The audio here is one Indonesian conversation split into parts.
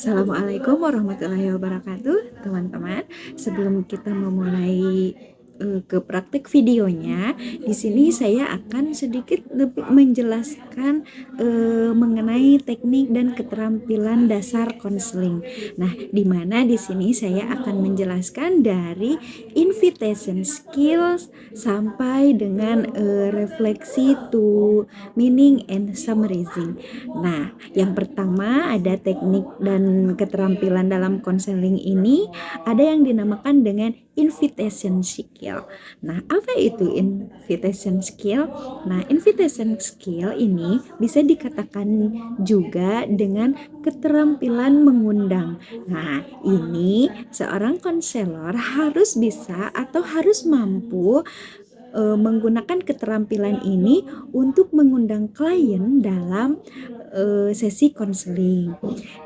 Assalamualaikum warahmatullahi wabarakatuh, teman-teman. Sebelum kita memulai ke praktik videonya, di sini saya akan sedikit lebih menjelaskan mengenai teknik dan keterampilan dasar konseling. Nah, di mana di sini saya akan menjelaskan dari invitation skills sampai dengan refleksi to meaning and summarizing. Nah, yang pertama ada teknik dan keterampilan dalam konseling ini ada yang dinamakan dengan invitation skill. Nah, apa itu invitation skill? Nah, invitation skill ini bisa dikatakan juga dengan keterampilan mengundang. Nah, ini seorang konselor harus bisa atau harus mampu menggunakan keterampilan ini untuk mengundang klien dalam sesi konseling.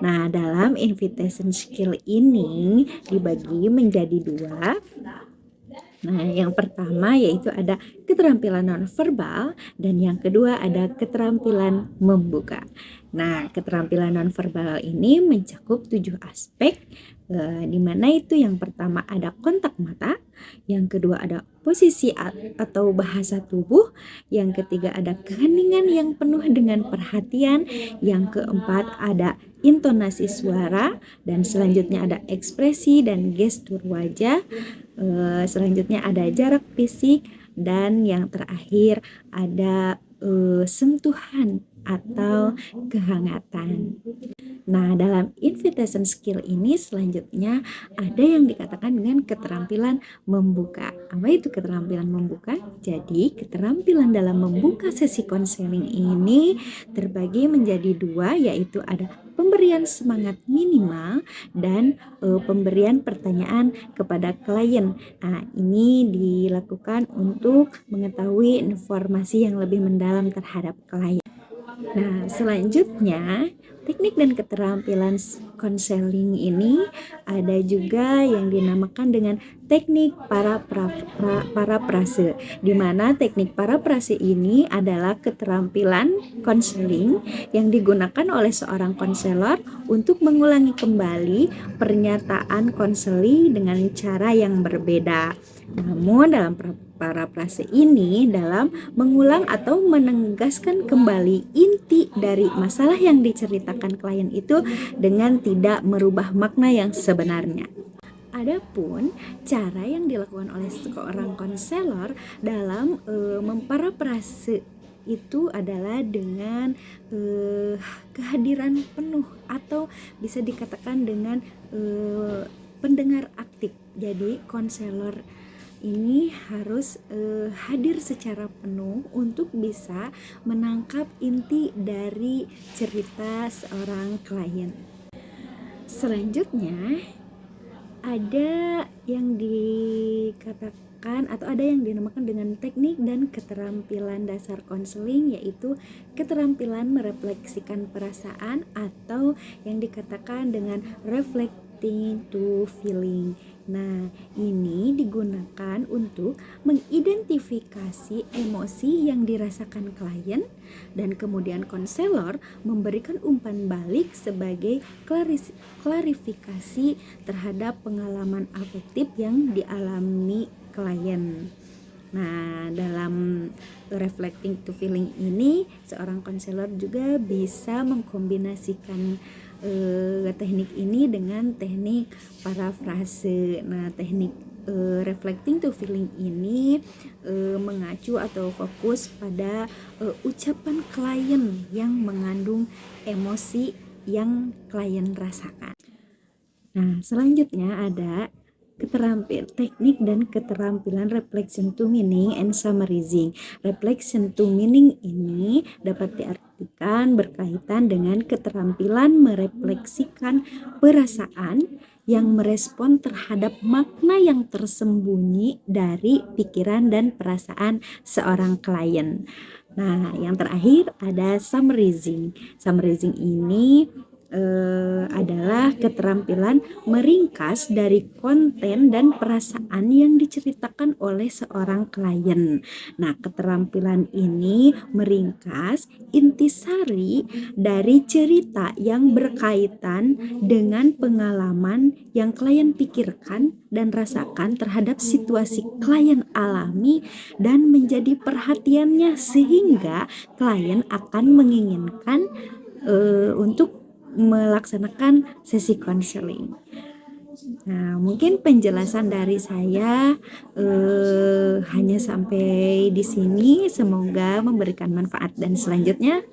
Nah, dalam invitation skill ini dibagi menjadi dua. Nah, yang pertama yaitu ada keterampilan nonverbal dan yang kedua ada keterampilan membuka. Nah, keterampilan nonverbal ini mencakup 7 aspek, di mana itu yang pertama ada kontak mata, yang kedua ada posisi atau bahasa tubuh, yang ketiga ada keheningan yang penuh dengan perhatian, yang keempat ada intonasi suara, dan selanjutnya ada ekspresi dan gestur wajah. Selanjutnya ada jarak fisik dan yang terakhir ada sentuhan atau kehangatan. Nah, dalam invitation skill ini selanjutnya ada yang dikatakan dengan keterampilan membuka. Apa itu keterampilan membuka? Jadi, keterampilan dalam membuka sesi konseling ini terbagi menjadi dua, yaitu ada pemberian semangat minimal dan pemberian pertanyaan kepada klien. Nah, ini dilakukan untuk mengetahui informasi yang lebih mendalam terhadap klien. Nah, selanjutnya teknik dan keterampilan konseling ini ada juga yang dinamakan dengan teknik parafrase, di mana teknik parafrase ini adalah keterampilan konseling yang digunakan oleh seorang konselor untuk mengulangi kembali pernyataan konseling dengan cara yang berbeda. Namun dalam parafrase ini dalam mengulang atau menegaskan kembali inti dari masalah yang diceritakan klien itu dengan tidak merubah makna yang sebenarnya. Adapun cara yang dilakukan oleh seorang konselor dalam memparafrase itu adalah dengan kehadiran penuh atau bisa dikatakan dengan pendengar aktif. Jadi konselor ini harus hadir secara penuh untuk bisa menangkap inti dari cerita seorang klien. Selanjutnya ada yang dikatakan atau ada yang dinamakan dengan teknik dan keterampilan dasar konseling, yaitu keterampilan merefleksikan perasaan atau yang dikatakan dengan reflecting to feeling. Nah, ini digunakan untuk mengidentifikasi emosi yang dirasakan klien dan kemudian konselor memberikan umpan balik sebagai klarifikasi terhadap pengalaman afektif yang dialami klien. Nah, dalam reflecting to feeling ini seorang konselor juga bisa mengkombinasikan teknik ini dengan teknik parafrase. Nah, teknik reflecting to feeling ini mengacu atau fokus pada ucapan klien yang mengandung emosi yang klien rasakan. Nah, selanjutnya ada teknik dan keterampilan reflection to meaning and summarizing. Reflection to meaning ini dapat diartikan berkaitan dengan keterampilan merefleksikan perasaan yang merespon terhadap makna yang tersembunyi dari pikiran dan perasaan seorang klien. Nah, yang terakhir ada summarizing. Summarizing ini adalah keterampilan meringkas dari konten dan perasaan yang diceritakan oleh seorang klien. Nah, keterampilan ini meringkas intisari dari cerita yang berkaitan dengan pengalaman yang klien pikirkan dan rasakan terhadap situasi klien alami dan menjadi perhatiannya sehingga klien akan menginginkan untuk melaksanakan sesi konseling. Nah, mungkin penjelasan dari saya hanya sampai di sini. Semoga memberikan manfaat dan selanjutnya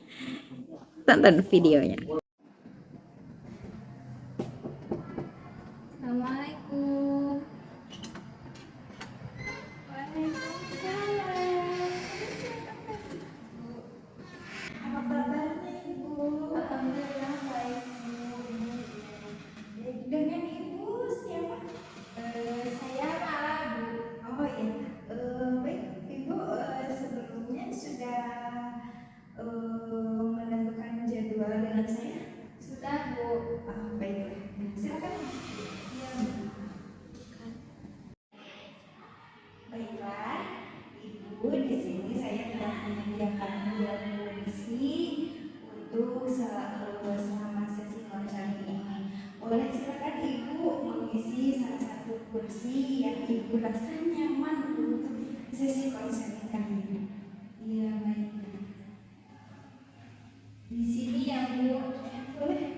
tonton videonya. Assalamualaikum. Apa kabarnya Ibu? Alhamdulillah baik Bu. Dengan Ibu siapa? Saya Mala Bu. Oh ya. Baik Ibu, sebelumnya sudah menentukan jadwal dengan saya? Sudah Bu. Baiklah. Silakan. Iya Bu. Baiklah, Ibu, di sini saya telah menyediakan 2 kursi untuk selama sesi konseling ini. Boleh silakan Ibu mengisi salah satu kursi yang Ibu rasa nyaman untuk sesi konseling kali ini. Iya, baik. Di sini ya Bu. Boleh.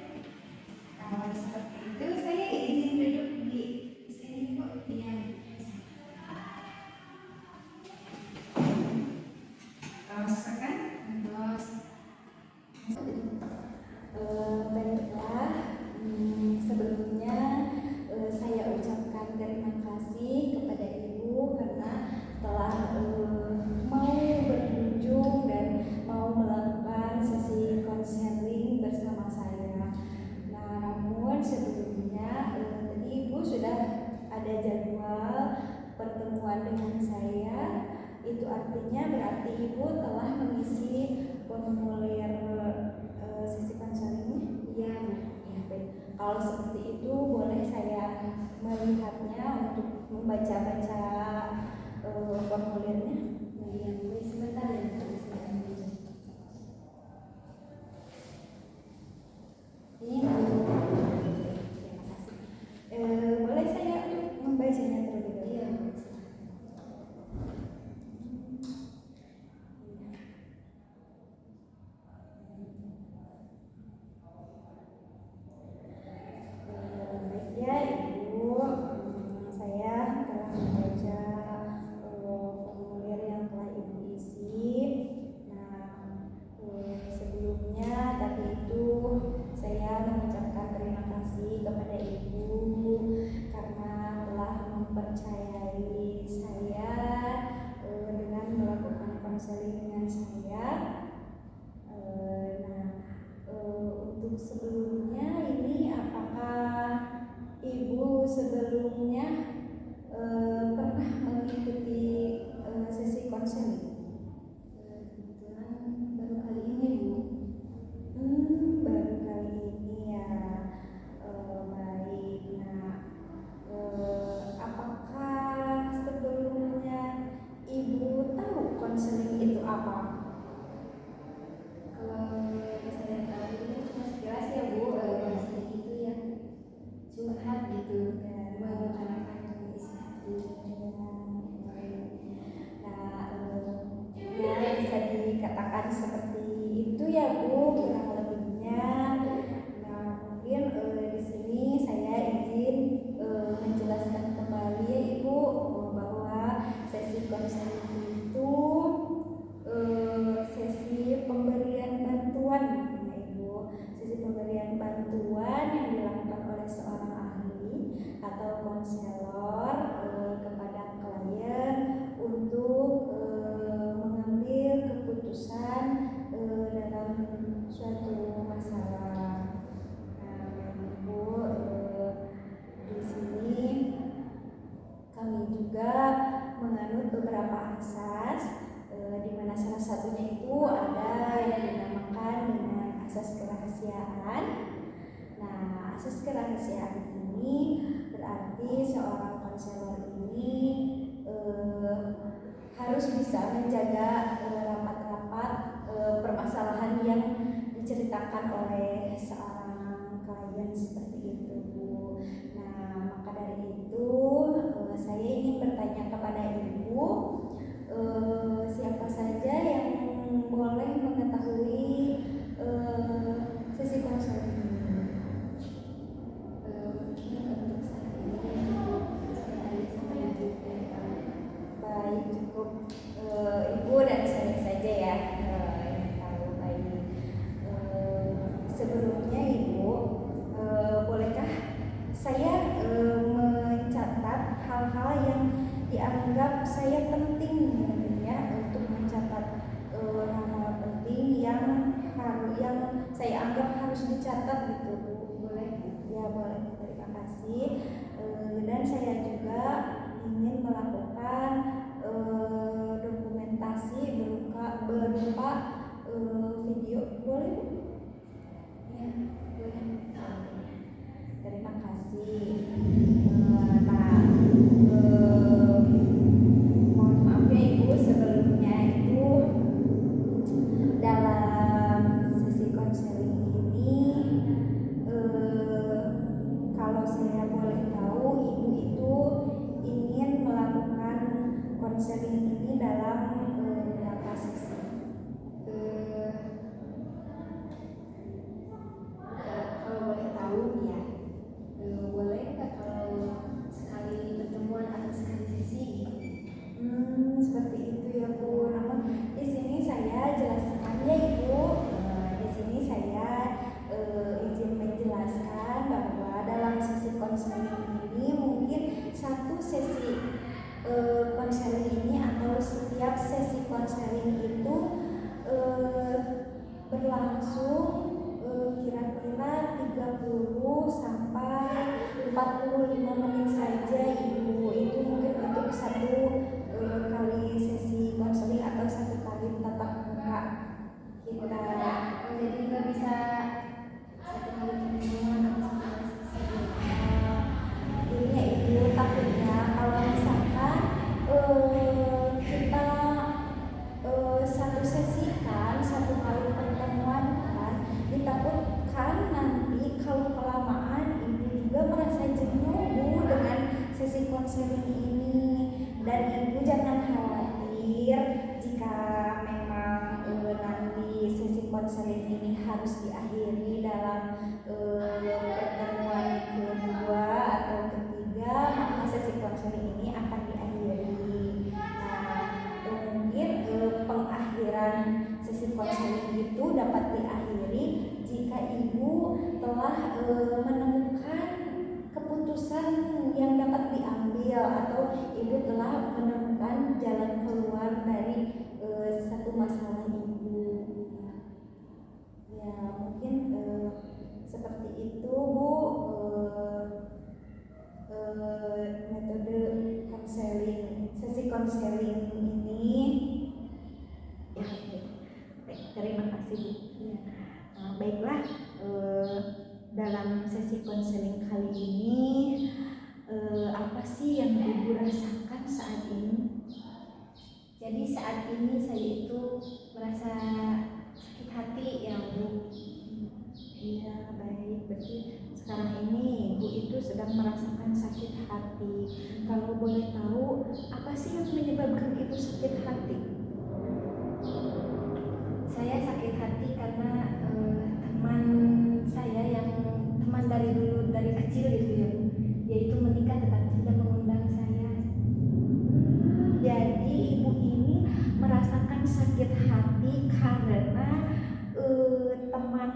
Kalau seperti itu saya izin duduk di sini Bu. Iya. Rasakan? Terus baiklah, sebelumnya saya ucapkan terima kasih kepada Ibu karena telah mau berkunjung dan mau melakukan sesi konseling bersama saya. Nah, namun sebelumnya tadi Ibu sudah ada jadwal pertemuan dengan saya. Itu artinya berarti Ibu telah mengisi formulir sesi konselingnya? Iya, ya, baik. Kalau seperti itu boleh saya melihatnya untuk membaca-baca formulirnya? Iya, baik, sebentar ya. Ini terima kasih. Boleh saya untuk membacanya terlebih dahulu? Iya. Ya Ibu, saya telah membaca formulir yang telah Ibu isi. Nah, sebelumnya tadi itu saya mengucapkan terima kasih kepada Ibu karena telah mempercayai saya dengan melakukan konseling dengan saya. Untuk sebelumnya ini apakah Ibu sebelumnya pernah mengikuti sesi konseling? Kebetulan baru kali ini Bu. Baru kali ini ya. Baik. Nah, apakah sebelumnya Ibu tahu konseling itu apa? Kalau saya tahu itu cuma sekilas ya Bu, sedikit itu ya curhat gitu, mengutarakan isi hati. Nah, ya bisa dikatakan seperti itu ya Bu, kurang lebihnya. Nah, mungkin di sini saya izin menjelaskan kembali ya Ibu bahwa sesi konseling itu sesi pemberian bantuan ya Ibu, sesi pemberian bantuan yang dilakukan oleh seorang ahli atau konselor kepada klien untuk mengambil keputusan dalam suatu masalah. Nah, Ibu, di sini kami juga menganut beberapa asas, di mana salah satunya itu ada yang dinamakan dengan asas kerahasiaan. Nah, asas kerahasiaan ini berarti seorang konselor ini harus bisa menjaga rapat-rapat permasalahan yang diceritakan oleh seorang klien seperti itu, Bu. Nah, maka dari itu saya ingin bertanya kepada Ibu, siapa saja yang boleh mengetahui sesi konseling ini? Untuk saat ini saya Alisa menuju ke Baik, cukup Ibu dan saya saja ya yang tahu. Baik. Sebelumnya Ibu, bolehkah saya mencatat hal-hal yang dianggap saya penting ya, untuk mencatat hal-hal penting yang saya anggap harus dicatat gitu, Bu. Boleh? Ya, boleh. Terima kasih. Dan saya juga ingin melakukan dokumentasi berupa video. Boleh, Bu? Ya, boleh. Terima kasih. Mohon maaf ya Ibu, sebelumnya itu dalam sesi konseling ini, kalau saya boleh tahu, Ibu itu ingin melakukan konseling ini dalam berapa sesi? Kalau boleh tahu ya, boleh nggak kalau sekali pertemuan atau sekali sesi gitu? Seperti itu ya, Bu. Namun di sini saya jelaskan ya Ibu. Di sini saya izin menjelaskan bahwa dalam sesi konseling ini mungkin satu sesi konseling ini atau setiap sesi konseling itu berlangsung kira-kira 30 sampai 45 menit saja Ibu. Itu mungkin untuk satu kali sesi konseling atau satu kali tatap muka kita. Jadi nggak bisa satu kali pertemuan atau satu kali sesi. Ini ya Ibu, takutnya kalau misalkan kita satu sesi kan, satu kali pertemuan kan, ditakutkan nanti kalau kelamaan Ibu juga merasa jenuh Bu dengan sesi konseling ini. Dan Ibu jangan khawatir jika memang nanti sesi konseling ini harus diakhiri dalam pertemuan kedua atau ketiga, maka sesi konseling ini akan diakhiri. Nah, mungkin pengakhiran sesi konseling itu dapat diakhiri jika Ibu telah menemukan keputusan yang dapat diambil atau Ibu telah menemukan jalan keluar dari satu masalah Ibu. Ya, mungkin seperti itu Bu, metode konseling, sesi konseling ini. Ya, baik, terima kasih Bu. Ya. Baiklah, dalam sesi konseling kali ini apa sih yang Ibu rasakan saat ini? Jadi saat ini saya itu merasa sakit hati ya Bu. Iya, baik. Berarti sekarang ini Ibu itu sedang merasakan sakit hati. Kalau boleh tahu, apa sih yang menyebabkan Ibu sakit hati? Saya sakit hati karena teman saya yang teman dari dulu, dari kecil gitu ya Bu, dia itu menikah tetapi tidak mengundang saya. Jadi Ibu ini merasakan sakit hati karena teman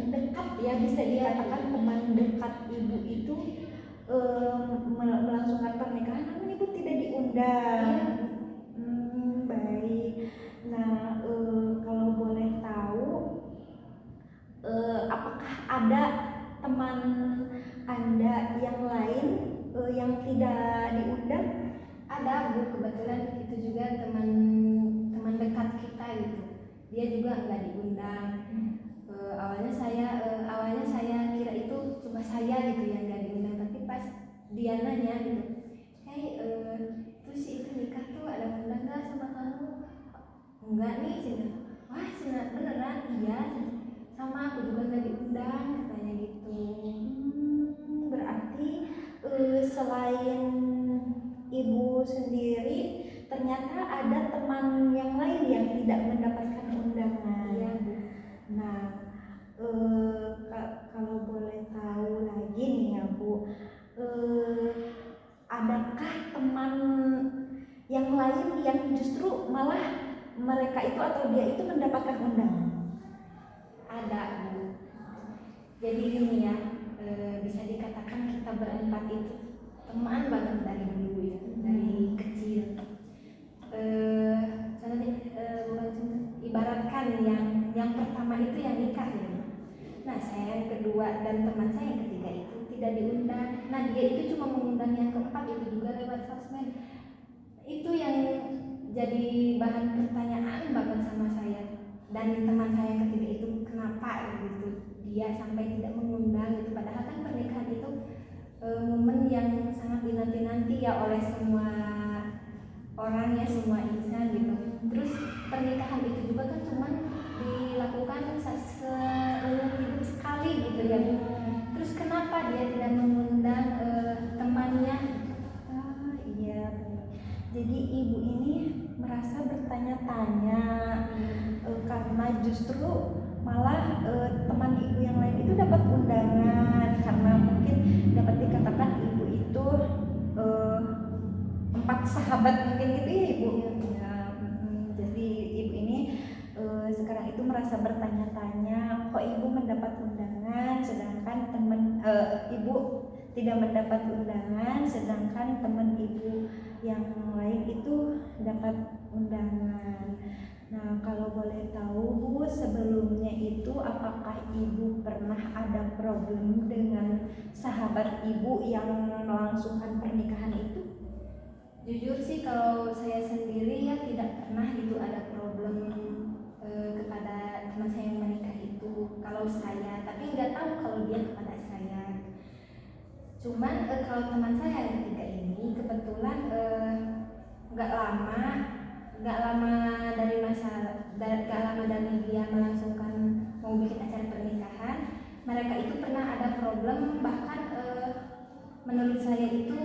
dekat ya, bisa dikatakan teman dekat Ibu itu melangsungkan pernikahan namun Ibu tidak diundang. Baik. Nah, kalau boleh tahu, apakah ada teman Anda yang lain yang tidak diundang? Ada Bu, kebetulan itu juga teman dekat kita gitu. Dia juga nggak diundang. Awalnya saya kira itu dia nanya gitu, hey terus si itu nikah tuh ada undang nggak sama kamu? Enggak nih cina. Wah cina beneran iya sama aku juga nggak diundang katanya gitu. Berarti selain ibu sendiri ternyata ada teman yang lain yang tidak mendapatkan undangan. Iya Bu. Nah, kalau boleh tahu lagi nih ya Bu, adakah teman yang lain yang justru malah mereka itu atau dia itu mendapatkan undangan? Ada Bu. Jadi gini ya, bisa dikatakan kita berempat itu teman banget dari dulu ya, dari kecil. Ibaratkan yang pertama itu yang nikah ya. Nah saya yang kedua dan teman saya yang ketiga itu tidak diundang. Nah dia itu cuma mengundang yang keempat itu juga lewat sosmed. Itu yang jadi bahan pertanyaan banget sama saya dan teman saya yang ketiga itu, kenapa gitu dia sampai tidak mengundang gitu, padahal kan pernikahan itu momen yang sangat dinanti-nanti ya oleh semua orang ya, semua insan gitu. Terus pernikahan itu juga kan cuma dilakukan seumur hidup sekali gitu ya. Terus kenapa dia tidak mengundang temannya? Iya, jadi ibu ini merasa bertanya-tanya karena justru malah teman ibu yang lain itu dapat undangan, karena mungkin dapat dikatakan ibu itu empat sahabat mungkin gitu ya ibu. Ya, jadi ibu ini sekarang itu merasa bertanya-tanya, kok ibu mendapat undangan sedangkan teman ibu tidak mendapat undangan, sedangkan teman ibu yang lain itu dapat undangan. Nah, kalau boleh tahu Bu, sebelumnya itu apakah ibu pernah ada problem dengan sahabat ibu yang melangsungkan pernikahan itu? Jujur sih kalau saya sendiri ya tidak pernah gitu ada problem kepada teman saya yang menikah itu. Kalau saya, tapi nggak tahu kalau dia kepada saya. Cuman kalau teman saya yang ketiga ini kebetulan nggak lama dari dia melangsungkan mau bikin acara pernikahan, mereka itu pernah ada problem, bahkan menurut saya itu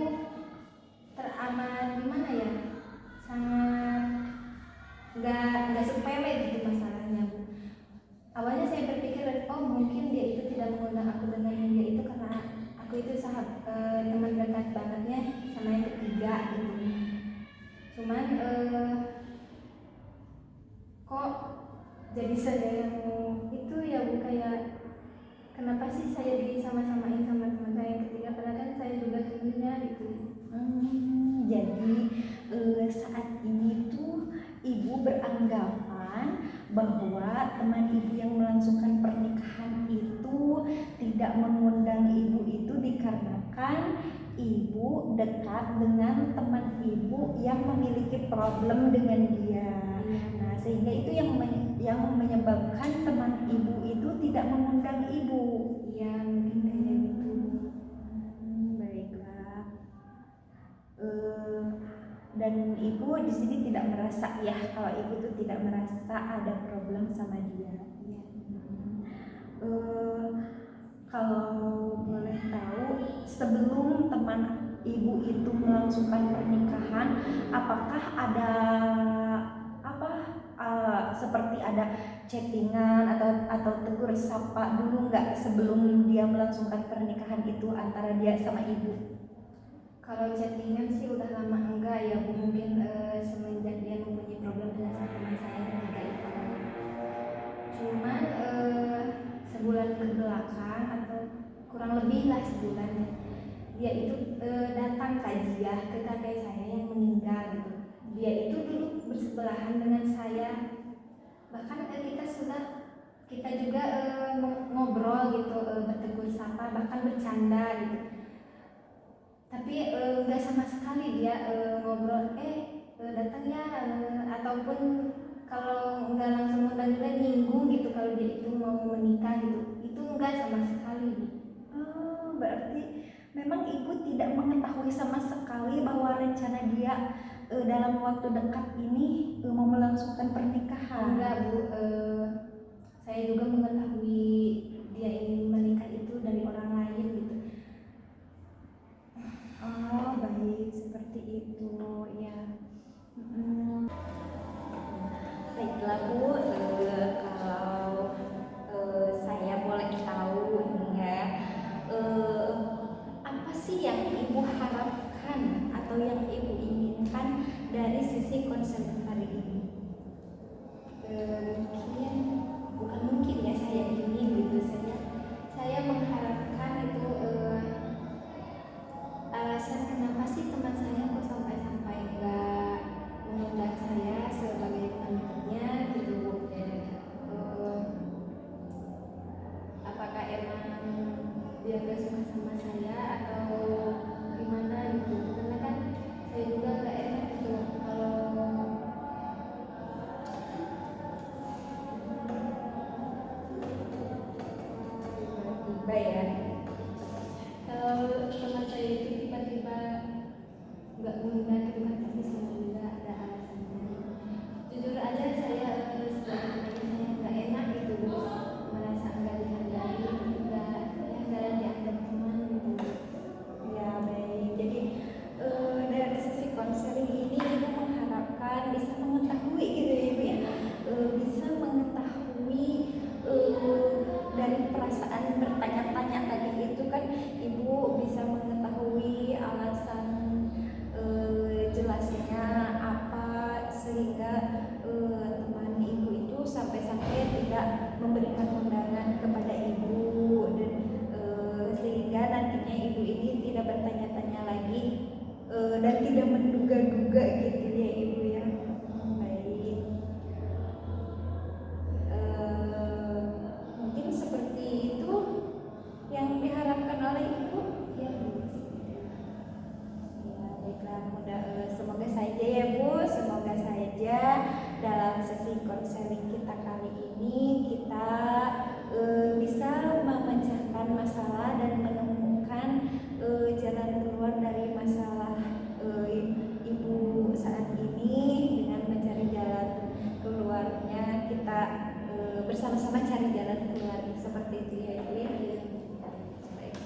teramat gimana ya, sangat nggak sepele gitu masalahnya Bu. Awalnya saya berpikir oh mungkin dia itu tidak mengundang aku dengan dia itu karena aku itu teman dekat bangetnya sama yang ketiga gitu. Cuman kok jadi saya yang itu ya Bu, kayak kenapa sih saya disama-samain sama teman saya yang ketiga padahal kan saya juga tentunya gitu. Jadi saat ini tuh ibu beranggapan bahwa teman ibu yang melangsungkan pernikahan itu tidak mengundang ibu itu dikarenakan ibu dekat dengan teman ibu yang memiliki problem dengan dia. Nah, sehingga itu yang menyebabkan teman ibu itu tidak mengundang ibu. Iya mungkin kayak gitu. Baiklah. Dan ibu di sini tidak merasa ya, kalau ibu tuh tidak merasa ada problem sama dia. Ya. Kalau boleh tahu, sebelum teman ibu itu melangsungkan pernikahan, apakah ada seperti ada chattingan atau tegur sapa dulu nggak sebelum dia melangsungkan pernikahan itu antara dia sama ibu? Kalau chattingan sih udah lama enggak ya Bu, mungkin semenjak dia mempunyai problem dengan teman saya ketika itu. Cuman sebulan ke belakang atau kurang lebih lah sebulan ya, dia itu datang takziah ke kakek saya yang meninggal gitu. Dia itu dulu bersebelahan dengan saya, bahkan kita juga ngobrol gitu, bertegur sapa bahkan bercanda gitu. Tapi nggak sama sekali dia ngobrol datang ya ataupun kalau nggak langsung undang juga nyinggung gitu kalau dia itu mau menikah gitu, itu nggak sama sekali. Berarti memang ibu tidak mengetahui sama sekali bahwa rencana dia dalam waktu dekat ini mau melangsungkan pernikahan. Enggak Bu, saya juga mengetahui dia ingin menikah itu dari orang lain gitu. Oh baik, seperti itu ya. Baiklah Bu, kalau saya boleh tahu nih ya, apa sih yang ibu harapkan atau yang ibu inginkan dari sisi konseling hari ini? Mungkin bukan mungkin ya, saya ingin gitu, saya mengharapkan itu alasan kenapa sih teman saya kok sampai nggak mengundang saya sebagai teman dekatnya gitu. Apakah emang dia gak suka sama saya atau gimana gitu, karena kan saya juga gak enak gitu kalau tiba-tiba ya, kalau teman saya itu tiba-tiba nggak ngundang gitu kan, pasti semua juga ada alasannya. Jujur aja saya sebagai teman saya nggak enak gitu, merasa nggak dihargai, nggak dianggap teman gitu. Ya baik, jadi dari sisi konseling ini ibu mengharapkan bisa mengetahui gitu ya ibu ya, bisa mengetahui dari perasaan bertanya-tanya tadi itu kan ibu bisa mengetahui alasan jelasnya apa sehingga teman ibu itu sampai-sampai tidak memberikan undangan kepada ibu, dan sehingga nantinya ibu ini tidak bertanya-tanya lagi dan tidak menduga-duga gitu ya ibu ya. Baik, mungkin seperti itu yang diharapkan oleh ibu ya Bu. Ya baiklah, semoga saja ya Bu, semoga saja dalam sesi konseling kita kali ini kita bisa memecahkan masalah dan menemukan jalan keluar dari masalah ibu saat ini dengan mencari jalan keluarnya. Kita bersama-sama cari jalan keluarnya, seperti itu ya ibu ya. Baik.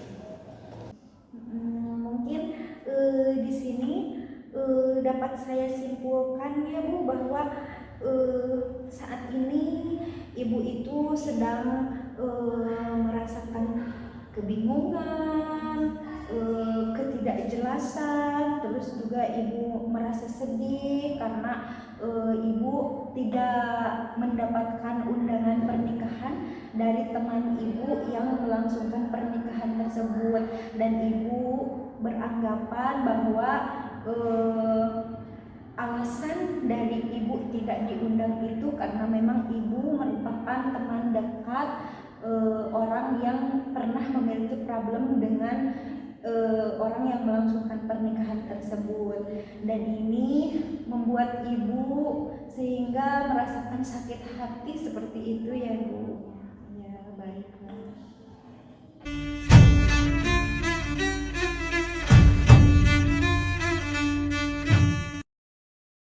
Mungkin di sini dapat saya simpulkan ya Bu bahwa saat ini ibu itu sedang merasakan kebingungan, ketidakjelasan, terus juga ibu merasa sedih karena ibu tidak mendapatkan undangan pernikahan dari teman ibu yang melangsungkan pernikahan tersebut, dan ibu beranggapan bahwa alasan dari ibu tidak diundang itu karena memang ibu merupakan teman dekat orang yang pernah memiliki problem dengan orang yang melangsungkan pernikahan tersebut, dan ini membuat ibu sehingga merasakan sakit hati seperti itu ya Bu. Ya baiklah.